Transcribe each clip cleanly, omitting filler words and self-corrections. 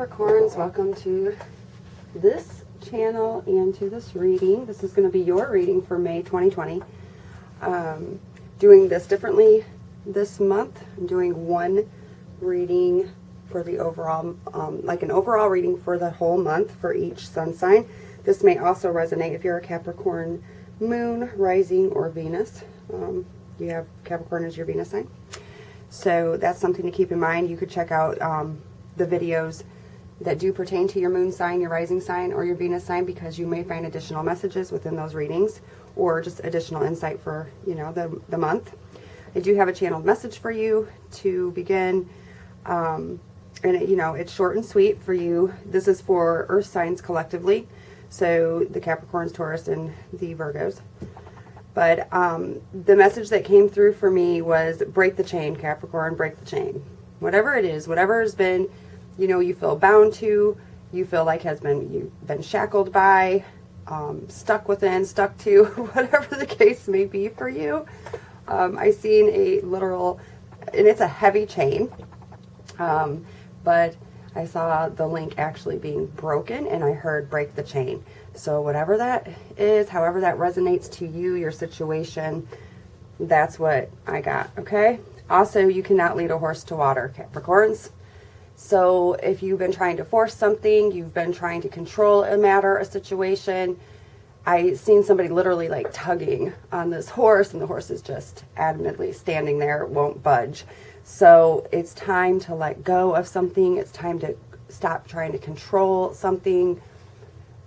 Capricorns, welcome to this channel and to this reading. This is going to be your reading for May 2020. Doing this differently this month. I'm doing one reading for the overall, like an overall reading for the whole month for each sun sign. This may also resonate if you're a Capricorn moon, rising, or Venus. You have Capricorn as your Venus sign. So that's something to keep in mind. You could check out the videos that do pertain to your moon sign, your rising sign, or your Venus sign, because you may find additional messages within those readings or just additional insight for, you know, the month. I do have a channeled message for you to begin. And you know, it's short and sweet for you. This is for earth signs collectively. So the Capricorns, Taurus, and the Virgos. But the message that came through for me was break the chain, Capricorn, break the chain. Whatever it is, whatever has been, you know, you feel bound to, you feel like you've been shackled by, stuck within, stuck to, whatever the case may be for you. I seen a literal, and it's a heavy chain, but I saw the link actually being broken, and I heard break the chain. So whatever that is, however that resonates to you, your situation, that's what I got, okay? Also, you cannot lead a horse to water, Capricorns. So if you've been trying to force something, you've been trying to control a matter, a situation, I seen somebody literally like tugging on this horse, and the horse is just adamantly standing there, it won't budge. So it's time to let go of something. It's time to stop trying to control something.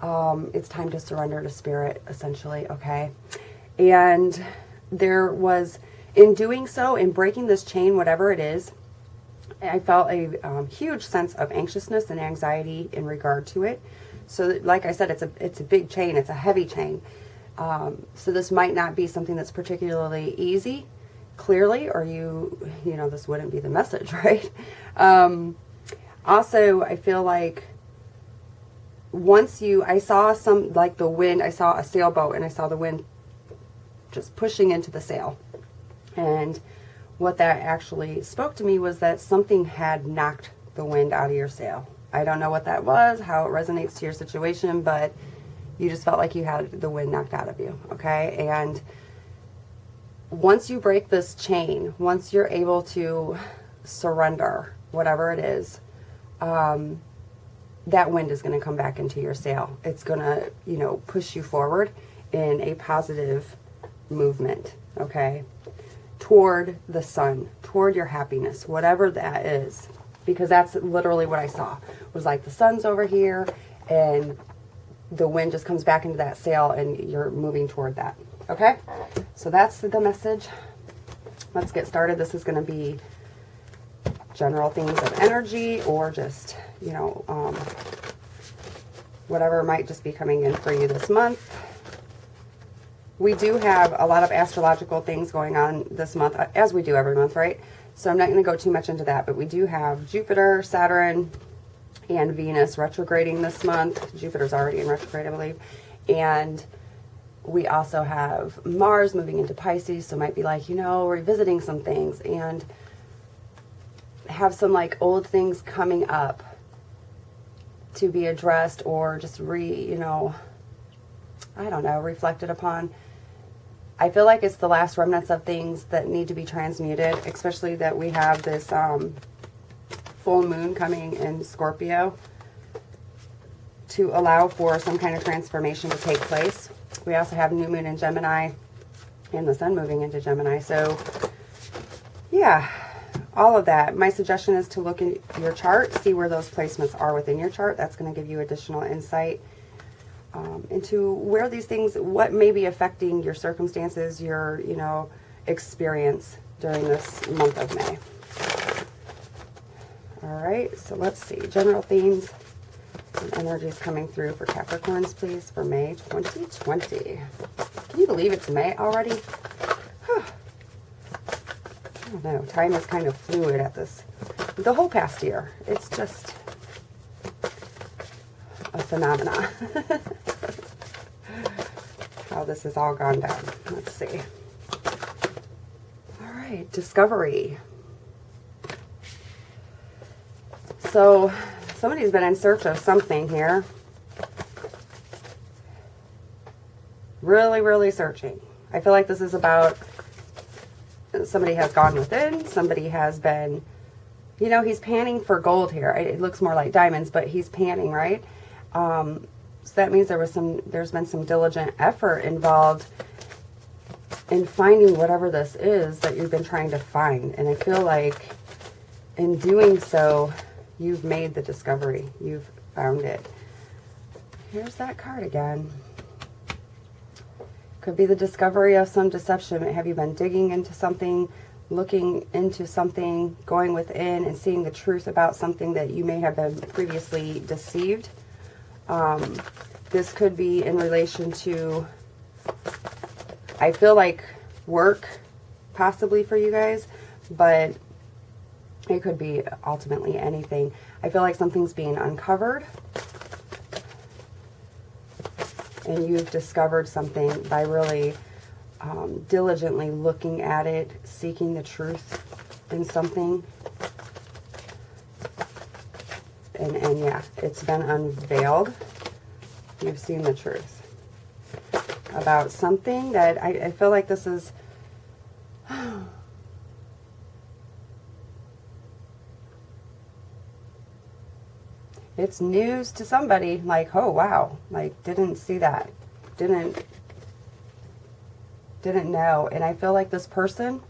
It's time to surrender to spirit, essentially, okay? And there was, in doing so, in breaking this chain, whatever it is, I felt a huge sense of anxiousness and anxiety in regard to it. So like I said, it's a big chain. It's a heavy chain. So this might not be something that's particularly easy, clearly, or you know, this wouldn't be the message, right? Also, I feel like I saw some, like the wind, I saw a sailboat, and I saw the wind just pushing into the sail. And what that actually spoke to me was that something had knocked the wind out of your sail. I don't know what that was, how it resonates to your situation, but you just felt like you had the wind knocked out of you, okay? And once you break this chain, once you're able to surrender, whatever it is, that wind is going to come back into your sail. It's going to, you know, push you forward in a positive movement, okay? Toward the sun, toward your happiness, whatever that is. Because that's literally what I saw. It was like the sun's over here, and the wind just comes back into that sail, and you're moving toward that. Okay? So that's the message. Let's get started. This is going to be general themes of energy, or just, you know, whatever might just be coming in for you this month. We do have a lot of astrological things going on this month, as we do every month, right? So I'm not going to go too much into that, but we do have Jupiter, Saturn, and Venus retrograding this month. Jupiter's already in retrograde, I believe. And we also have Mars moving into Pisces, so it might be like, you know, revisiting some things, and have some like old things coming up to be addressed, or just you know, I don't know, reflected upon. I feel like it's the last remnants of things that need to be transmuted, especially that we have this full moon coming in Scorpio to allow for some kind of transformation to take place. We also have new moon in Gemini and the sun moving into Gemini. So yeah, all of that. My suggestion is to look in your chart, see where those placements are within your chart. That's going to give you additional insight into where these things, what may be affecting your circumstances, your, you know, experience during this month of May. All right, so let's see. General themes and energies coming through for Capricorns, please, for May 2020. Can you believe it's May already? I don't know. Time is kind of fluid at this. The whole past year. It's just a phenomena. How this has all gone down. Let's see. All right, discovery. So Somebody's been in search of something here. Really, really searching. I feel like this is about somebody has gone within. Somebody has been, you know, he's panning for gold here. It looks more like diamonds, but he's panning, right? So that means there's been some diligent effort involved in finding whatever this is that you've been trying to find. And I feel like in doing so, you've made the discovery. You've found it. Here's that card again. Could be the discovery of some deception. Have you been digging into something, looking into something, going within and seeing the truth about something that you may have been previously deceived? This could be in relation to, I feel like, work, possibly for you guys, but it could be ultimately anything. I feel like something's being uncovered, and you've discovered something by really diligently looking at it, seeking the truth in something. And yeah, it's been unveiled. You've seen the truth about something that I feel like this is... It's news to somebody, like, oh, wow, like, didn't see that, didn't know. And I feel like this person,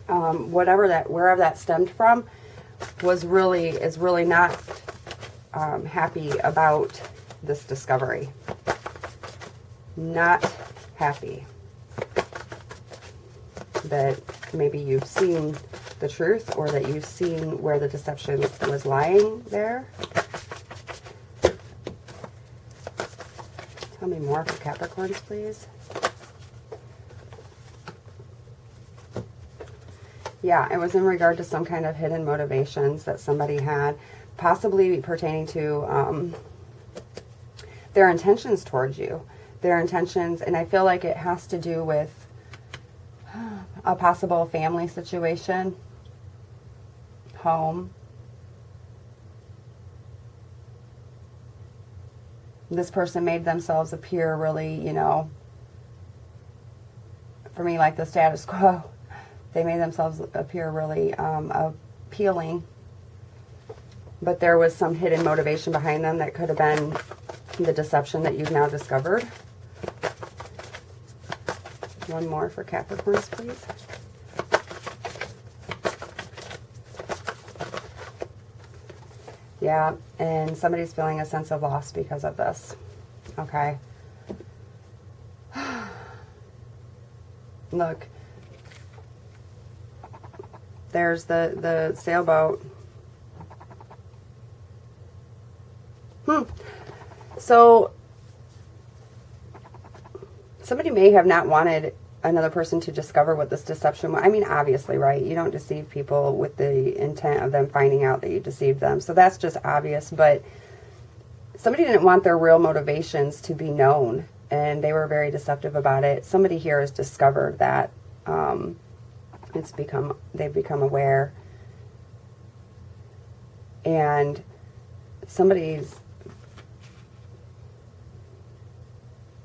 wherever that stemmed from, is really not happy about this discovery. Not happy that maybe you've seen the truth, or that you've seen where the deception was lying there. Tell me more for Capricorns, please. Yeah, it was in regard to some kind of hidden motivations that somebody had, possibly pertaining to their intentions towards you. Their intentions, and I feel like it has to do with a possible family situation, home. This person made themselves appear really, you know, for me, like the status quo. They made themselves appear really appealing. But there was some hidden motivation behind them that could have been the deception that you've now discovered. One more for Capricorns, please. Yeah, and somebody's feeling a sense of loss because of this. Okay. Look. There's the sailboat. So, somebody may have not wanted another person to discover what this deception was. I mean, obviously, right? You don't deceive people with the intent of them finding out that you deceived them. So that's just obvious. But somebody didn't want their real motivations to be known, and they were very deceptive about it. Somebody here has discovered that they've become aware, and somebody's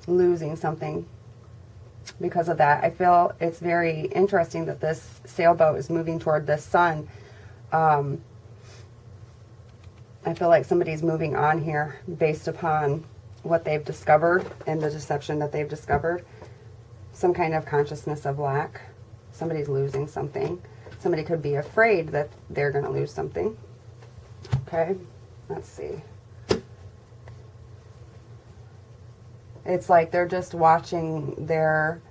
losing something because of that. I feel it's very interesting that this sailboat is moving toward the sun. I feel like somebody's moving on here based upon what they've discovered and the deception that they've discovered. Some kind of consciousness of lack. Somebody's losing something. Somebody could be afraid that they're going to lose something. Okay, let's see. It's like they're just watching their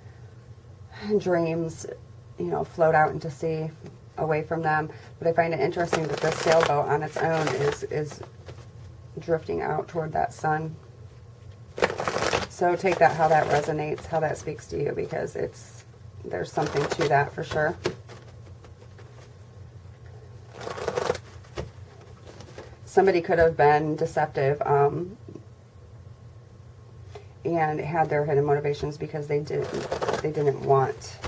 dreams, you know, float out into sea away from them. But I find it interesting that this sailboat on its own is drifting out toward that sun. So take that how that resonates, how that speaks to you, because there's something to that for sure. Somebody could have been deceptive and had their hidden motivations because they didn't want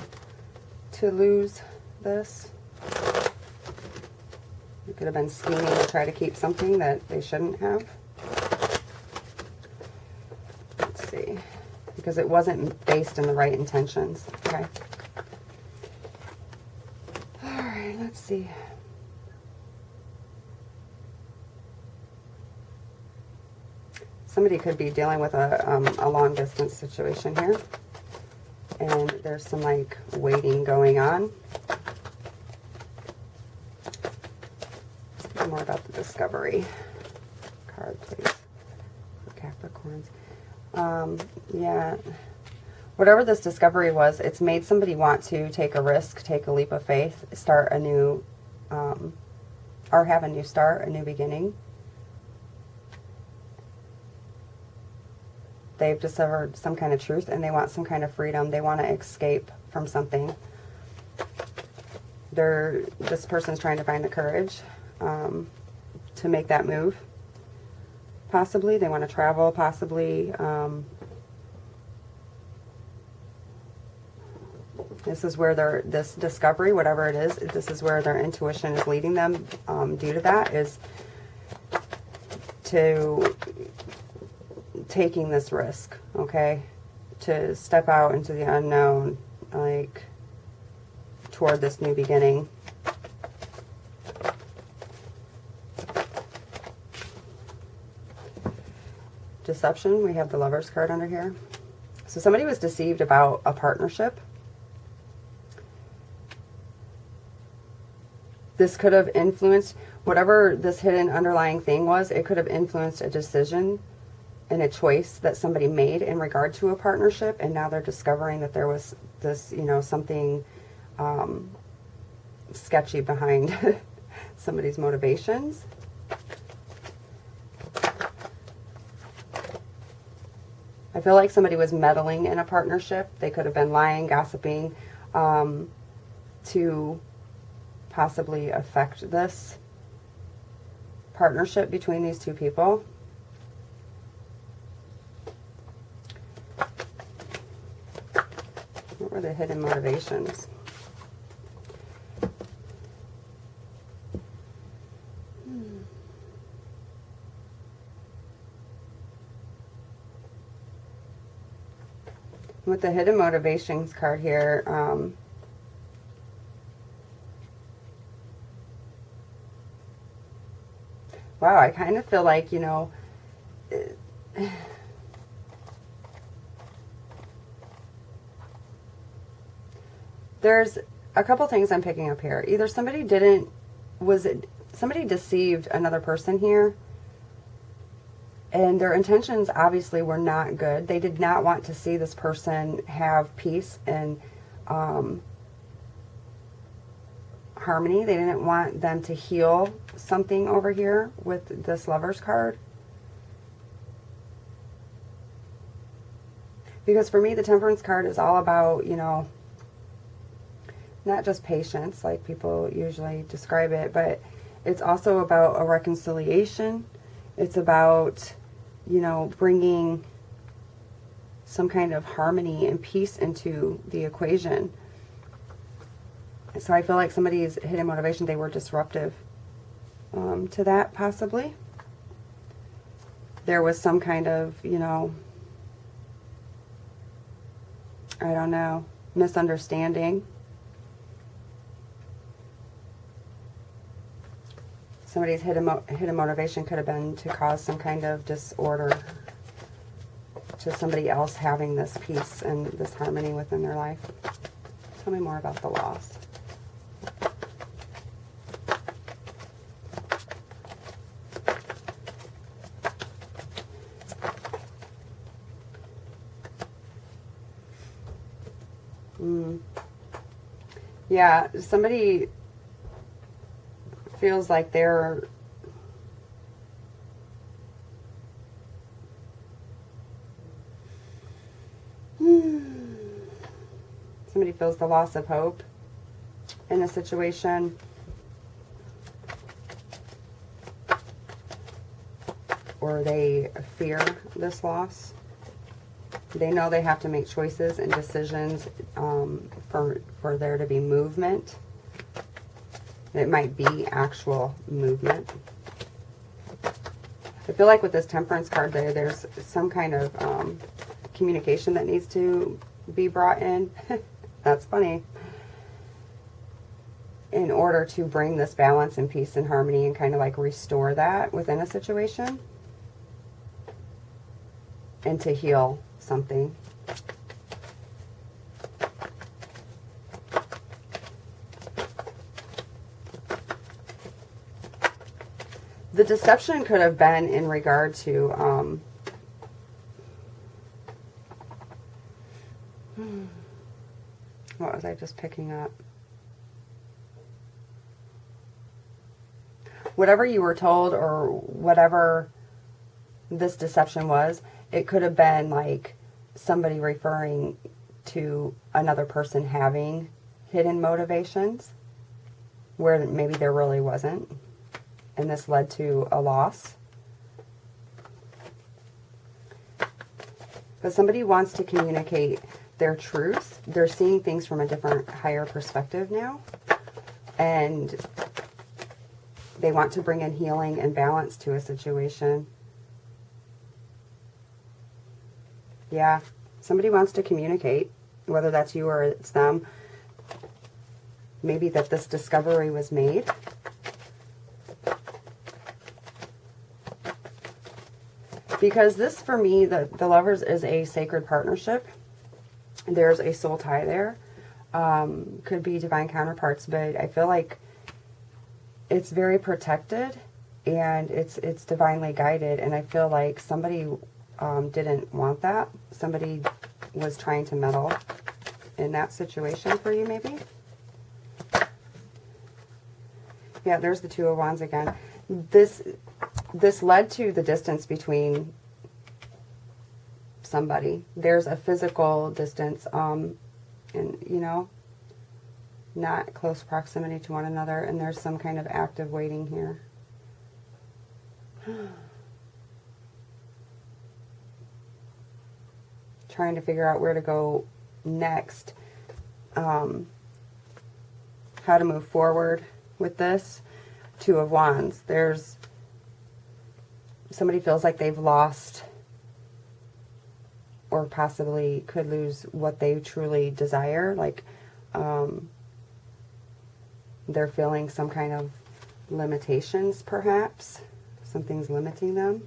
to lose this. Could have been scheming to try to keep something that they shouldn't have. Let's see. Because it wasn't based in the right intentions. Okay. All right, let's see. Somebody could be dealing with a long distance situation here. And there's some like waiting going on. More about the discovery card, please, for Capricorns. Yeah, whatever this discovery was, it's made somebody want to take a risk, take a leap of faith, start a new, or have a new start, a new beginning. They've discovered some kind of truth and they want some kind of freedom. They want to escape from something. This person's trying to find the courage to make that move. Possibly they want to travel, possibly this is where this discovery, whatever it is, this is where their intuition is leading them due to that, is to taking this risk, okay, to step out into the unknown, like toward this new beginning. Deception, we have the Lover's card under here. So somebody was deceived about a partnership. This could have influenced, whatever this hidden underlying thing was, it could have influenced a decision and a choice that somebody made in regard to a partnership, and now they're discovering that there was this, you know, something sketchy behind somebody's motivations. I feel like somebody was meddling in a partnership. They could have been lying, gossiping, to possibly affect this partnership between these two people. What were the hidden motivations? With the hidden motivations card here, wow, I kind of feel like, you know, there's a couple things I'm picking up here. Either somebody somebody deceived another person here, and their intentions obviously were not good. They did not want to see this person have peace and harmony. They didn't want them to heal something over here with this Lover's card. Because for me, the Temperance card is all about, you know, not just patience, like people usually describe it, but it's also about a reconciliation. It's about, you know, bringing some kind of harmony and peace into the equation. So I feel like somebody's hidden motivation, they were disruptive to that, possibly. There was some kind of, you know, I don't know, misunderstanding. Somebody's hidden motivation could have been to cause some kind of disorder to somebody else having this peace and this harmony within their life. Tell me more about the loss. Yeah, somebody feels like they're somebody feels the loss of hope in a situation, or they fear this loss. They know they have to make choices and decisions for there to be movement It might be actual movement. I feel like with this Temperance card there's some kind of communication that needs to be brought in. That's funny. In order to bring this balance and peace and harmony and kind of like restore that within a situation. And to heal something. The deception could have been in regard to what was I just picking up? Whatever you were told or whatever this deception was, it could have been like somebody referring to another person having hidden motivations where maybe there really wasn't. And this led to a loss. But somebody wants to communicate their truth. They're seeing things from a different, higher perspective now. And they want to bring in healing and balance to a situation. Yeah, somebody wants to communicate, whether that's you or it's them. Maybe that this discovery was made. Because this, for me, the Lovers is a sacred partnership. There's a soul tie there. Could be divine counterparts, but I feel like it's very protected and it's divinely guided. And I feel like somebody didn't want that. Somebody was trying to meddle in that situation for you, maybe. Yeah, there's the Two of Wands again. This led to the distance between somebody. There's a physical distance, and, you know, not close proximity to one another, and there's some kind of active waiting here. Trying to figure out where to go next, how to move forward with this. Two of Wands. There's somebody feels like they've lost or possibly could lose what they truly desire. Like they're feeling some kind of limitations, perhaps. Something's limiting them.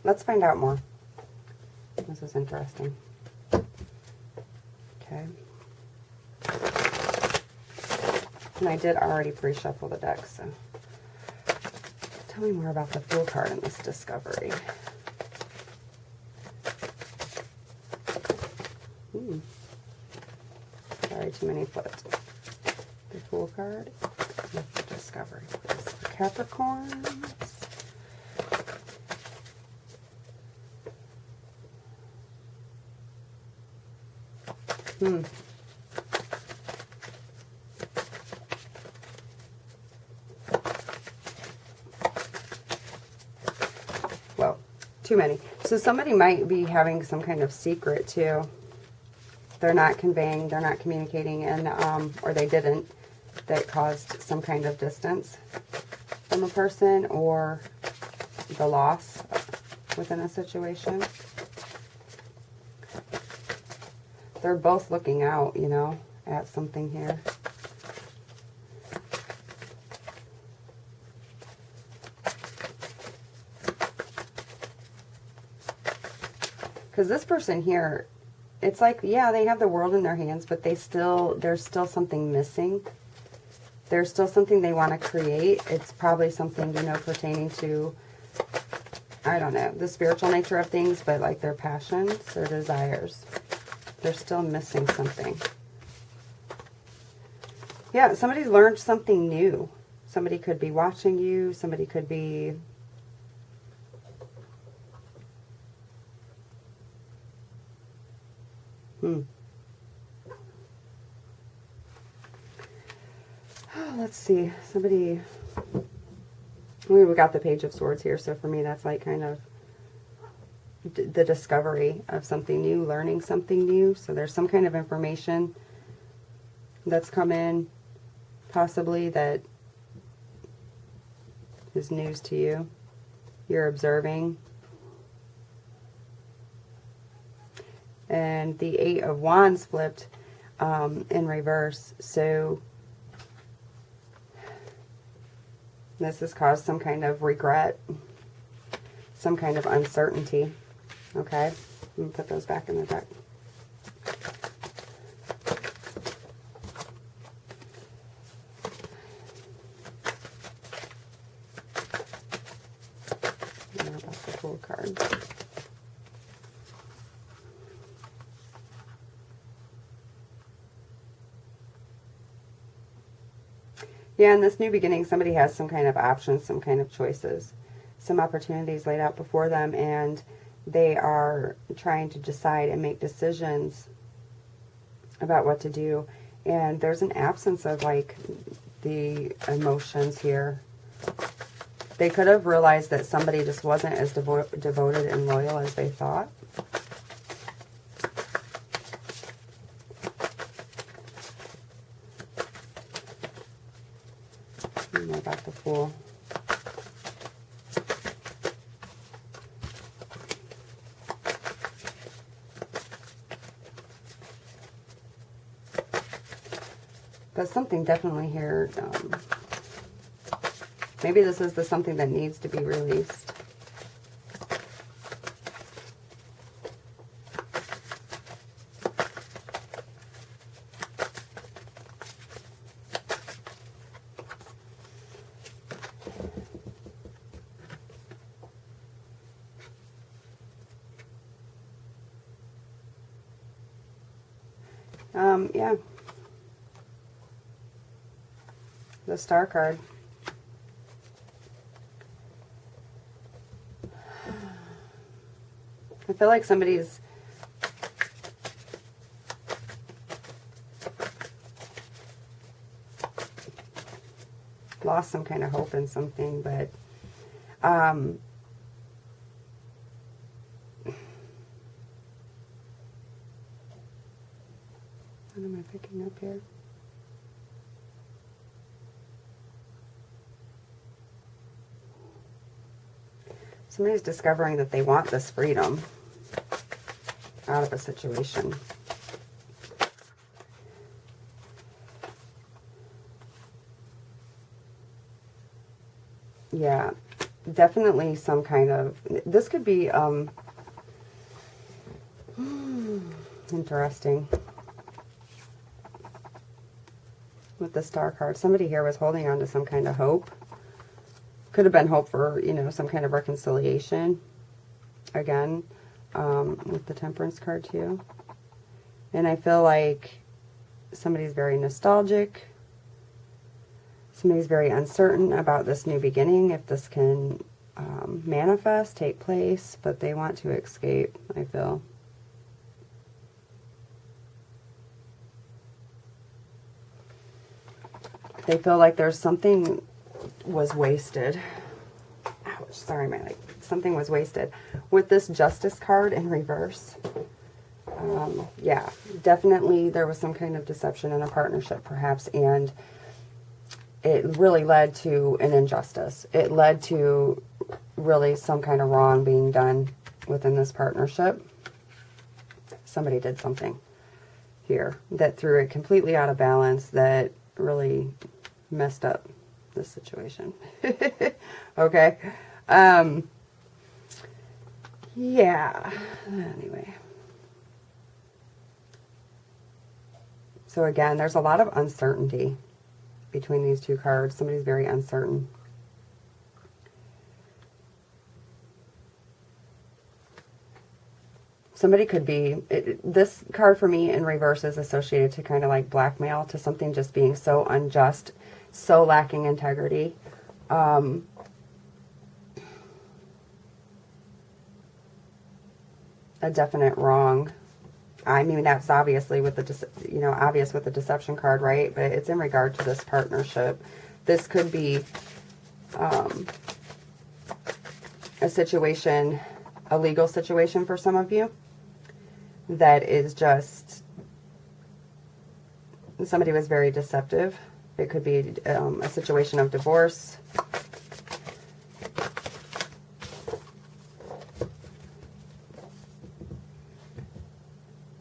Let's find out more. This is interesting. Okay. And I did already pre-shuffle the deck, so tell me more about the Fool card in this discovery. Sorry, too many flips. The Fool card with the discovery, please. Capricorns. Well, too many. So somebody might be having some kind of secret too. They're not conveying, they're not communicating, and or they didn't, that caused some kind of distance from a person or the loss within a situation. They're both looking out, you know, at something here. Because this person here, it's like, yeah, they have the world in their hands, but there's still something missing. There's still something they want to create. It's probably something, you know, pertaining to, I don't know, the spiritual nature of things, but like their passions, their desires. They're still missing something. Yeah, somebody's learned something new. Somebody could be watching you. Somebody could be... Oh, let's see. Somebody... We got the Page of Swords here, so for me that's like kind of the discovery of something new, learning something new. So there's some kind of information that's come in, possibly, that is news to you. You're observing. And the Eight of Wands flipped in reverse. So this has caused some kind of regret, some kind of uncertainty. Okay, I'm going to put those back in the deck. Now about the Fool card. Yeah, in this new beginning, somebody has some kind of options, some kind of choices, some opportunities laid out before them, and they are trying to decide and make decisions about what to do. And there's an absence of, like, the emotions here. They could have realized that somebody just wasn't as devoted and loyal as they thought. More about the Fool. But something definitely here, maybe this is the something that needs to be released. Yeah. The Star card. I feel like somebody's lost some kind of hope in something, but what am I picking up here? Somebody's discovering that they want this freedom out of a situation. Yeah, definitely some kind of, this could be interesting. With the Star card, somebody here was holding on to some kind of hope. Could have been hope for, you know, some kind of reconciliation. Again, with the Temperance card too. And I feel like somebody's very nostalgic. Somebody's very uncertain about this new beginning, if this can manifest, take place, but they want to escape, I feel. They feel like there's something was wasted. Ouch, sorry, my leg. Something was wasted. With this Justice card in reverse, yeah, definitely there was some kind of deception in a partnership, perhaps, and it really led to an injustice. It led to really some kind of wrong being done within this partnership. Somebody did something here that threw it completely out of balance, that really messed up this situation. Okay. Yeah. Anyway. So again, there's a lot of uncertainty between these two cards. Somebody's very uncertain. Somebody could be, this card for me in reverse is associated to kind of like blackmail, to something just being so unjust, so lacking integrity. A definite wrong. I mean, that's obviously with the, obvious with the deception card, right? But it's in regard to this partnership. This could be a situation a legal situation for some of you that is just, somebody was very deceptive. It could be a situation of divorce.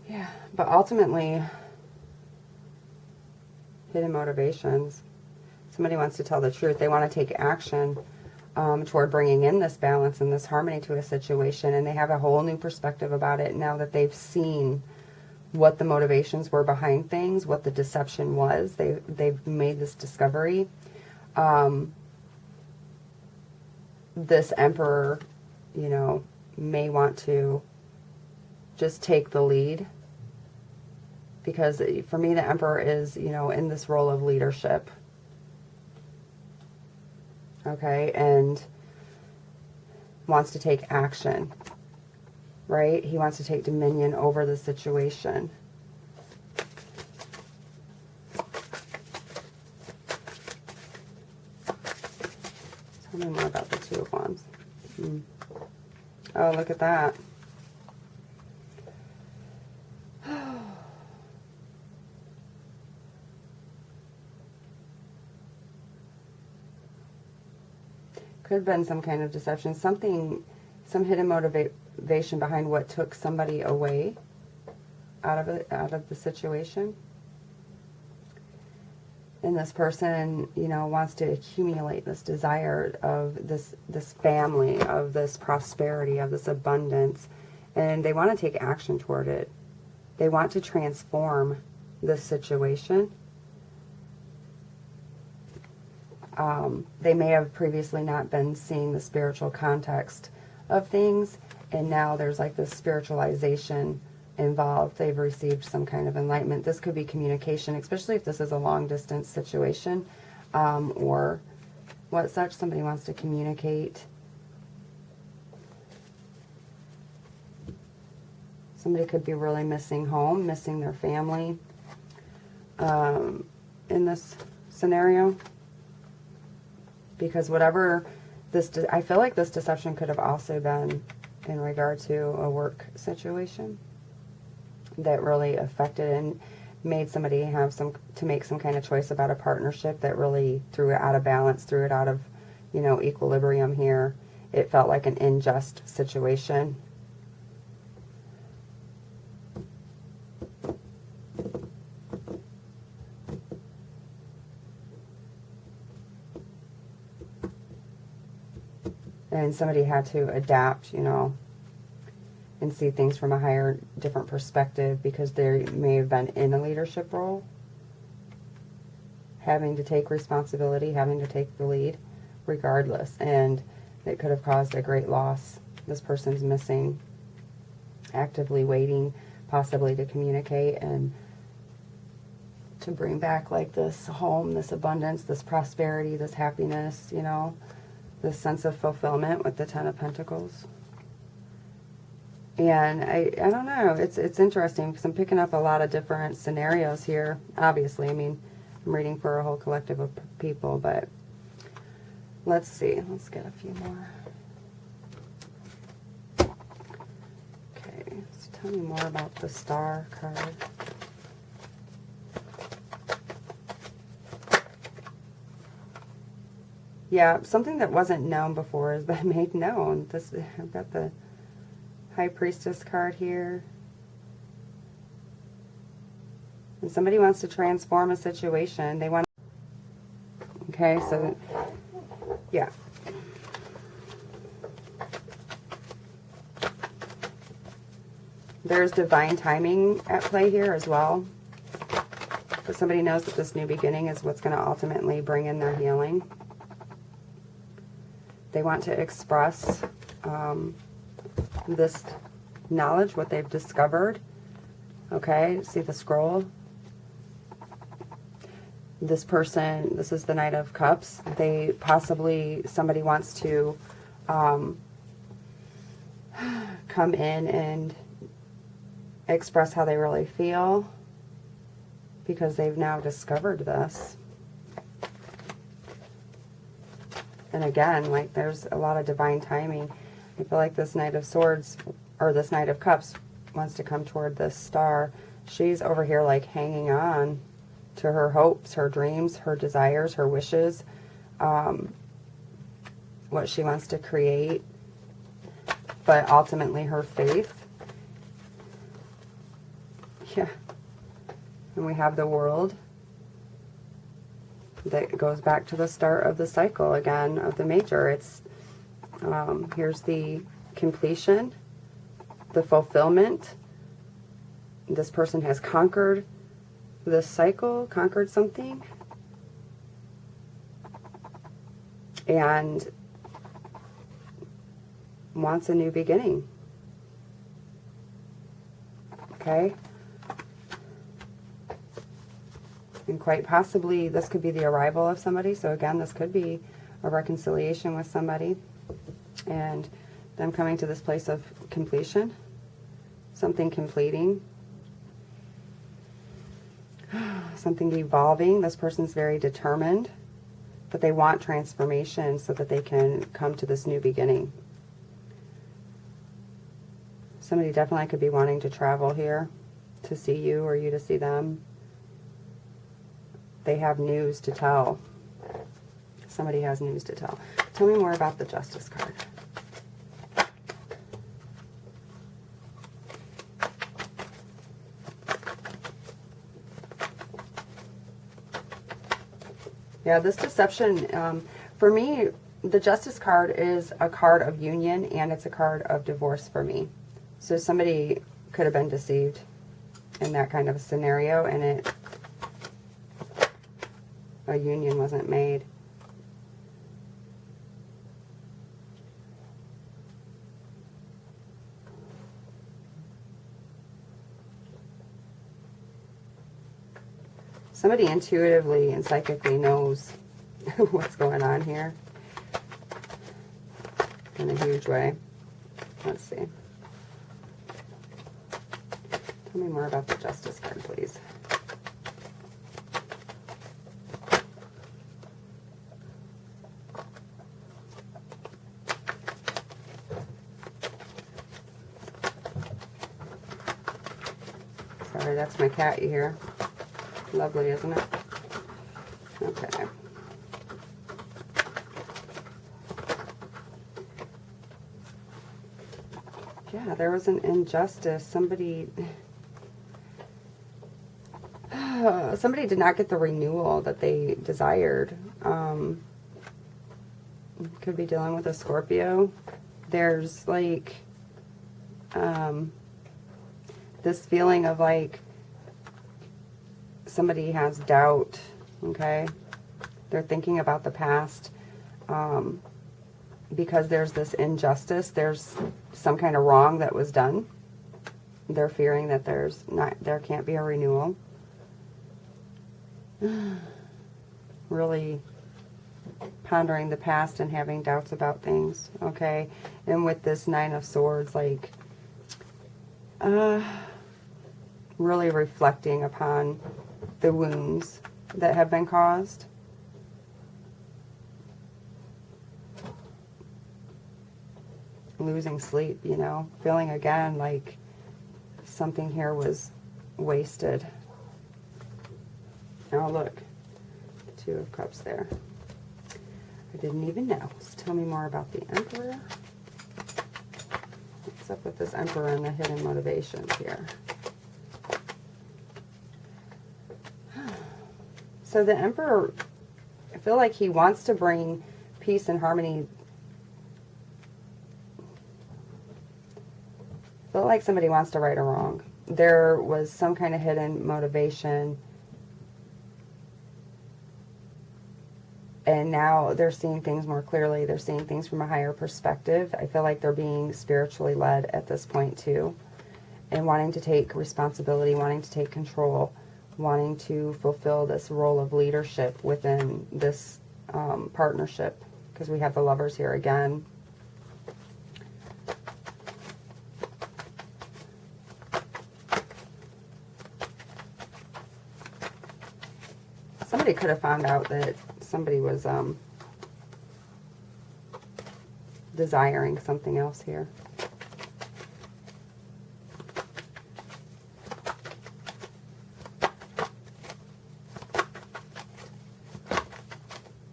Yeah, but ultimately, hidden motivations. Somebody wants to tell the truth. They want to take action toward bringing in this balance and this harmony to a situation, and they have a whole new perspective about it now that they've seen what the motivations were behind things, what the deception was. They've made this discovery. This emperor, you know, may want to just take the lead, because for me, the emperor is, you know, in this role of leadership. Okay, and wants to take action. Right? He wants to take dominion over the situation. Tell me more about the Two of Wands. Oh, look at that. Could have been some kind of deception. Something, some hidden motivation behind what took somebody away out of the situation. And this person, you know, wants to accumulate this desire of this family, of this prosperity, of this abundance, and they want to take action toward it. They want to transform this situation. They may have previously not been seeing the spiritual context of things, and now there's like this spiritualization involved. They've received some kind of enlightenment. This could be communication, especially if this is a long distance situation, or what such. Somebody wants to communicate. Somebody could be really missing home, missing their family in this scenario. Because whatever this, I feel like this deception could have also been in regard to a work situation that really affected and made somebody have to make some kind of choice about a partnership that really threw it out of balance, threw it out of, you know, equilibrium here. It felt like an unjust situation. And somebody had to adapt, you know, and see things from a higher, different perspective, because they may have been in a leadership role, having to take responsibility, having to take the lead, regardless. And it could have caused a great loss. This person's missing, actively waiting, possibly to communicate and to bring back like this home, this abundance, this prosperity, this happiness, you know, this sense of fulfillment with the Ten of Pentacles. And I don't know, it's interesting because I'm picking up a lot of different scenarios here. Obviously, I mean, I'm reading for a whole collective of people, but let's see. Let's get a few more. Okay, so tell me more about the Star card. Yeah, something that wasn't known before has been made known. This, I've got the High Priestess card here. And somebody wants to transform a situation. They want to... Okay, so... Yeah. There's divine timing at play here as well. But somebody knows that this new beginning is what's going to ultimately bring in their healing. They want to express this knowledge, what they've discovered. Okay, see the scroll? This person, this is the Knight of Cups. They possibly, somebody wants to come in and express how they really feel, because they've now discovered this. And again, like, there's a lot of divine timing. I feel like this Knight of Swords, or this Knight of Cups, wants to come toward this star. She's over here like hanging on to her hopes, her dreams, her desires, her wishes, what she wants to create, but ultimately her faith. Yeah. And we have the World. That goes back to the start of the cycle again of the major. It's here's the completion, the fulfillment. This person has conquered this cycle, conquered something, and wants a new beginning. Okay? And quite possibly this could be the arrival of somebody. So again, this could be a reconciliation with somebody and them coming to this place of completion, something completing, something evolving. This person's very determined, but they want transformation so that they can come to this new beginning. Somebody definitely could be wanting to travel here to see you or you to see them. They have news to tell. Somebody has news to tell. Tell me more about the Justice card. Yeah, this deception, for me, the Justice card is a card of union and it's a card of divorce for me. So somebody could have been deceived in that kind of a scenario and a union wasn't made. Somebody intuitively and psychically knows what's going on here in a huge way. Let's see. Tell me more about the Justice card, please. Sorry, that's my cat you hear. Lovely, isn't it? Okay. Yeah, there was an injustice. Somebody did not get the renewal that they desired. Could be dealing with a Scorpio. There's like this feeling of like somebody has doubt, okay? They're thinking about the past because there's this injustice. There's some kind of wrong that was done. They're fearing that there can't be a renewal. Really pondering the past and having doubts about things, okay? And with this Nine of Swords, like really reflecting upon the wounds that have been caused. Losing sleep, you know, feeling again like something here was wasted. Oh, look, the Two of Cups there. I didn't even know. So tell me more about the Emperor. What's up with this Emperor and the hidden motivations here? So the Emperor, I feel like he wants to bring peace and harmony. I feel like somebody wants to right a wrong. There was some kind of hidden motivation. And now they're seeing things more clearly. They're seeing things from a higher perspective. I feel like they're being spiritually led at this point too. And wanting to take responsibility, wanting to take control, wanting to fulfill this role of leadership within this partnership. Because we have the Lovers here again. Somebody could have found out that somebody was desiring something else here.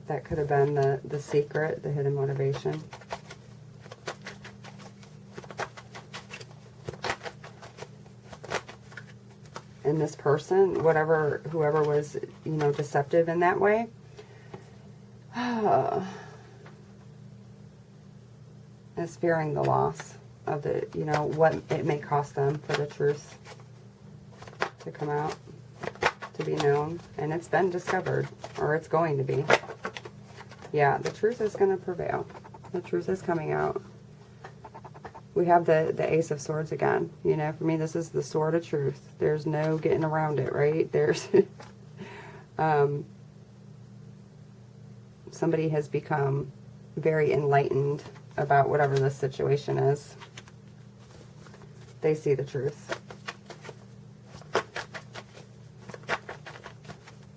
That could have been the secret, the hidden motivation. And this person, whoever was, you know, deceptive in that way, is fearing the loss of the, you know, what it may cost them for the truth to come out, to be known. And it's been discovered, or it's going to be. Yeah, the truth is going to prevail. The truth is coming out. We have the Ace of Swords again. You know, for me, this is the sword of truth. There's no getting around it, right? There's somebody has become very enlightened about whatever this situation is. They see the truth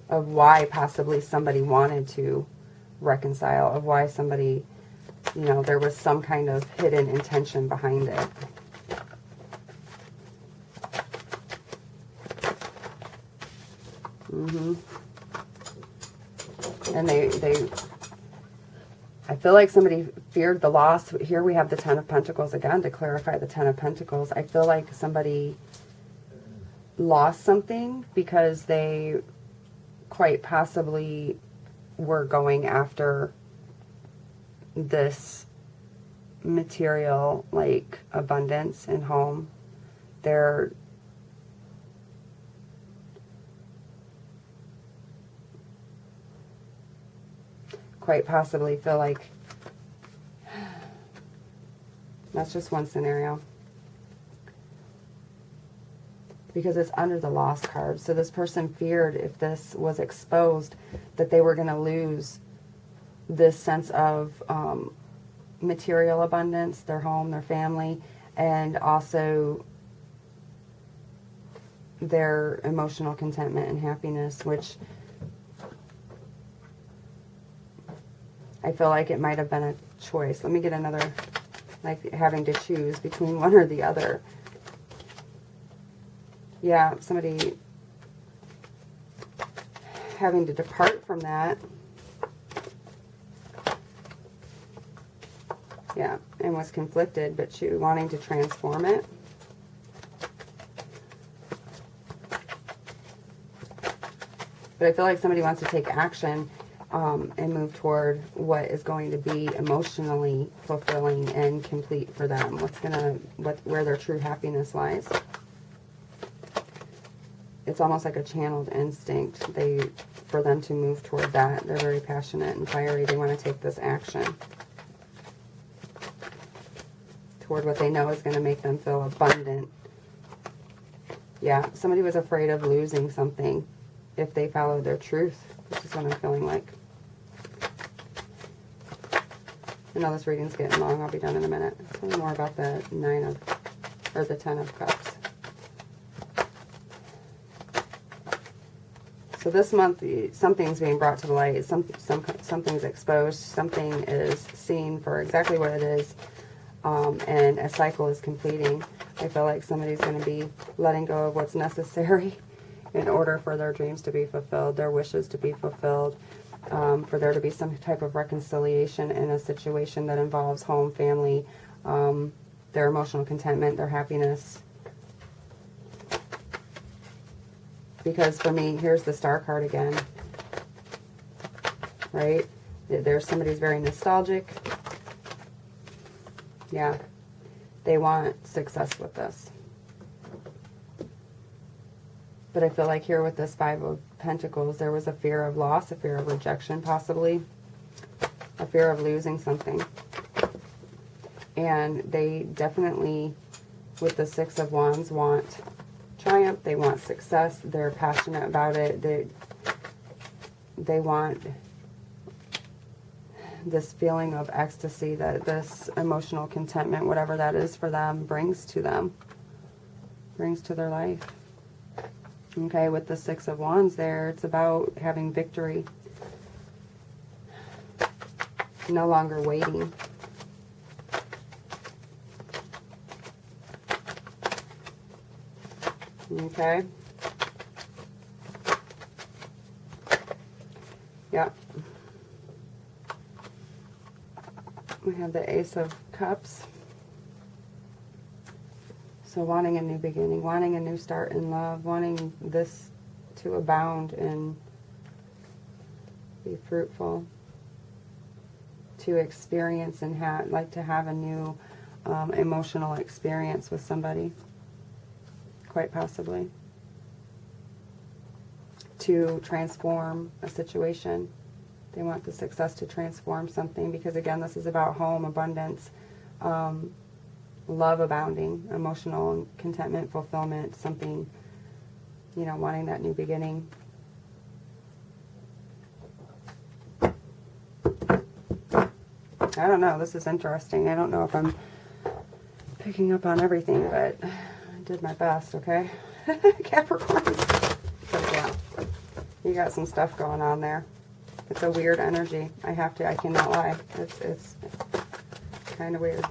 of why possibly somebody wanted to reconcile, of why somebody, you know, there was some kind of hidden intention behind it. And I feel like somebody feared the loss. Here we have the Ten of Pentacles again, to clarify the Ten of Pentacles. I feel like somebody lost something because they quite possibly were going after this material, like abundance and home. They're quite possibly feel like, that's just one scenario, because it's under the lost card. So this person feared, if this was exposed, that they were going to lose this sense of material abundance, their home, their family, and also their emotional contentment and happiness, which I feel like it might have been a choice. Let me get another, like having to choose between one or the other. Yeah, somebody having to depart from that. Yeah, and was conflicted, but wanting to transform it. But I feel like somebody wants to take action and move toward what is going to be emotionally fulfilling and complete for them. Where their true happiness lies. It's almost like a channeled instinct. For them to move toward that. They're very passionate and fiery. They want to take this action toward what they know is going to make them feel abundant. Yeah, somebody was afraid of losing something if they followed their truth. This is what I'm feeling like. I know this reading's getting long. I'll be done in a minute. Tell me more about the the Ten of Cups. So this month, something's being brought to the light. Something's exposed. Something is seen for exactly what it is. And a cycle is completing. I feel like somebody's going to be letting go of what's necessary in order for their dreams to be fulfilled, their wishes to be fulfilled, for there to be some type of reconciliation in a situation that involves home, family, their emotional contentment, their happiness. Because for me, here's the Star card again, right? There's somebody who's very nostalgic. Yeah, they want success with this. But I feel like here with this Five of Pentacles, there was a fear of loss, a fear of rejection possibly, a fear of losing something. And they definitely, with the Six of Wands, want triumph. They want success. They're passionate about it. They want this feeling of ecstasy that this emotional contentment, whatever that is for them, brings to them, brings to their life. Okay, with the Six of Wands there, it's about having victory. No longer waiting. Okay. Yeah. We have the Ace of Cups. So wanting a new beginning, wanting a new start in love, wanting this to abound and be fruitful, to experience and like to have a new emotional experience with somebody, quite possibly, to transform a situation. They want the success to transform something, because again, this is about home, abundance, love abounding, emotional contentment, fulfillment, something, you know, wanting that new beginning. I don't know, this is interesting. I don't know if I'm picking up on everything, but I did my best, okay? Capricorns. But yeah, you got some stuff going on there. It's a weird energy. I cannot lie. It's kind of weird.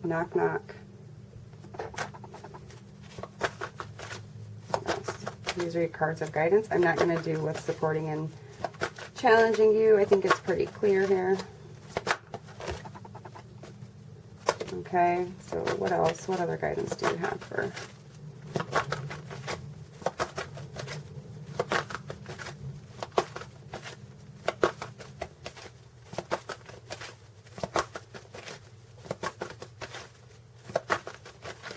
Knock, knock. Yes. These are your cards of guidance. I'm not going to do what's supporting and challenging you. I think it's pretty clear here. Okay, so what else? What other guidance do you have for...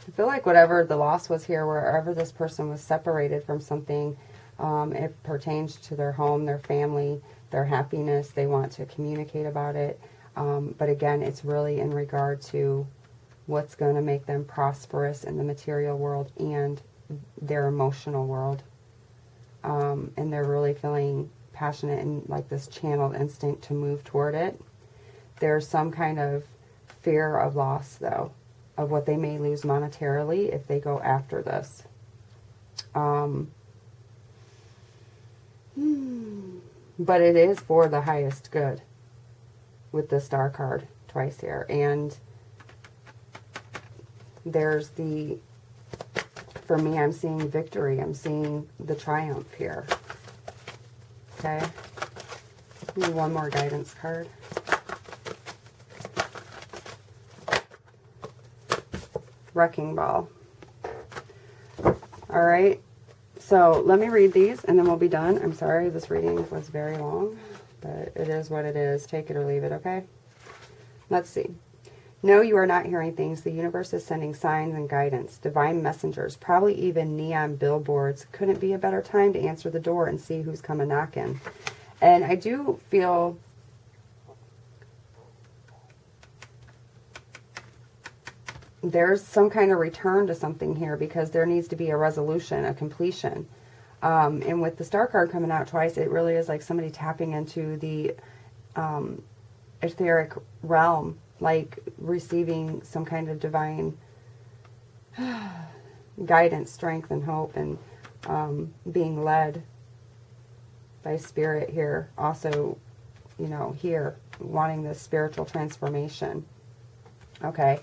I feel like whatever the loss was here, wherever this person was separated from something, it pertains to their home, their family, their happiness. They want to communicate about it. But again, it's really in regard to what's going to make them prosperous in the material world and their emotional world. And they're really feeling passionate and like this channeled instinct to move toward it. There's some kind of fear of loss, though, of what they may lose monetarily if they go after this. But it is for the highest good with the Star card twice here. And there's the, for me, I'm seeing victory. I'm seeing the triumph here. Okay. Need one more guidance card. Wrecking ball. All right. So let me read these and then we'll be done. I'm sorry, this reading was very long, but it is what it is. Take it or leave it, okay? Let's see. No, you are not hearing things. The universe is sending signs and guidance, divine messengers, probably even neon billboards. Couldn't be a better time to answer the door and see who's coming knocking. And I do feel there's some kind of return to something here, because there needs to be a resolution, a completion. And with the Star card coming out twice, it really is like somebody tapping into the etheric realm, like receiving some kind of divine guidance, strength, and hope, and being led by spirit here. Also, you know, here, wanting this spiritual transformation. Okay.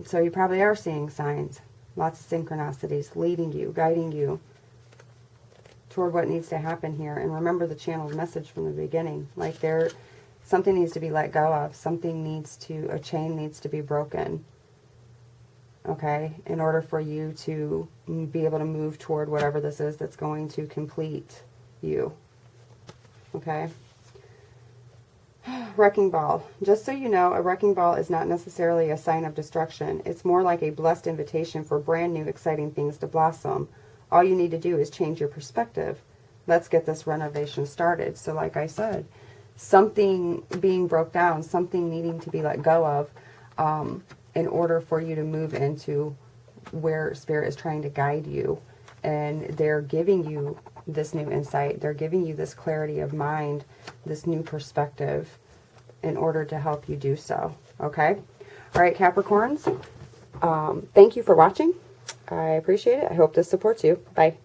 So you probably are seeing signs, lots of synchronicities, leading you, guiding you toward what needs to happen here. And remember the channeled message from the beginning. Like something needs to be let go of. Something needs to, a chain needs to be broken. Okay? In order for you to be able to move toward whatever this is that's going to complete you. Okay? Wrecking ball. Just so you know, a wrecking ball is not necessarily a sign of destruction. It's more like a blessed invitation for brand new, exciting things to blossom. All you need to do is change your perspective. Let's get this renovation started. So like I said, something being broke down, something needing to be let go of in order for you to move into where Spirit is trying to guide you. And they're giving you this new insight. They're giving you this clarity of mind, this new perspective in order to help you do so. Okay? All right, Capricorns. Thank you for watching. I appreciate it. I hope this supports you. Bye.